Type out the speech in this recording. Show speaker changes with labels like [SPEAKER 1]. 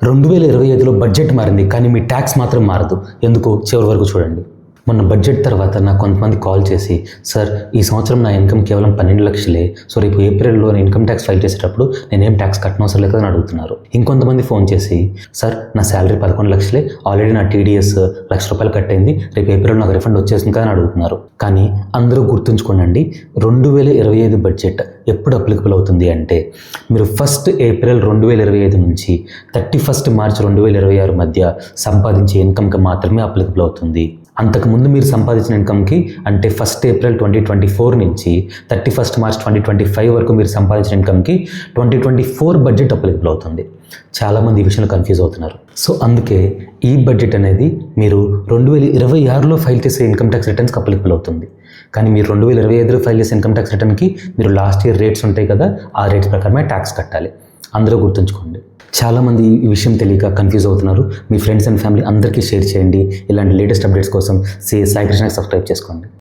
[SPEAKER 1] 2025లో budget మారింది, కానీ మీ tax మాత్రం మారదు. ఎందుకు? చివరి వరకు చూడండి. మొన్న బడ్జెట్ తర్వాత నాకు కొంతమంది కాల్ చేసి, సార్ ఈ సంవత్సరం నా ఇన్కమ్ కేవలం 12 లక్షలే, సో రేపు ఏప్రిల్లో నేను ఇన్కమ్ ట్యాక్స్ ఫైల్ చేసేటప్పుడు నేనేం ట్యాక్స్ కట్టనవసరం లేదు అని అడుగుతున్నారు. ఇంకొంతమంది ఫోన్ చేసి, సార్ నా శాలరీ 11 లక్షలే, ఆల్రెడీ నా టీడీఎస్ ₹1,00,000 కట్టయింది, రేపు ఏప్రిల్లో నాకు రిఫండ్ వచ్చేసింది కదా అని అడుగుతున్నారు. కానీ అందరూ గుర్తుంచుకోండి, 2025 బడ్జెట్ ఎప్పుడు అప్లికబుల్ అవుతుంది అంటే మీరు 1 ఏప్రిల్ 2025 నుంచి 31 మార్చ్ 2026 మధ్య సంపాదించే ఇన్కమ్కి మాత్రమే అప్లికబుల్ అవుతుంది. అంతకుముందు మీరు సంపాదించిన ఇన్కమ్కి అంటే 1 ఏప్రిల్ 2024 నుంచి 31 మార్చ్ 2025 వరకు మీరు సంపాదించిన ఇన్కమ్కి 2024 బడ్జెట్ అప్లికబుల్ అవుతుంది. చాలామంది ఈ విషయంలో కన్ఫ్యూజ్ అవుతున్నారు. సో అందుకే ఈ బడ్జెట్ అనేది మీరు 2026లో ఫైల్ చేసే ఇన్కమ్ ట్యాక్స్ రిటర్న్స్కి అప్లికబుల్ అవుతుంది. కానీ మీరు 2025లో ఫైల్ చేసే ఇన్కమ్ ట్యాక్స్ రిటర్న్కి మీరు లాస్ట్ ఇయర్ రేట్స్ ఉంటాయి కదా, ఆ రేట్స్ ప్రకారమే ట్యాక్స్ కట్టాలి. అందరూ గుర్తుంచుకోండి. చాలామంది ఈ విషయం తెలియక కన్ఫ్యూజ్ అవుతున్నారు. మీ ఫ్రెండ్స్ అండ్ ఫ్యామిలీ అందరికీ షేర్ చేయండి. ఇలాంటి లేటెస్ట్ అప్డేట్స్ కోసం సాయి కృష్ణకి సబ్స్క్రైబ్ చేసుకోండి.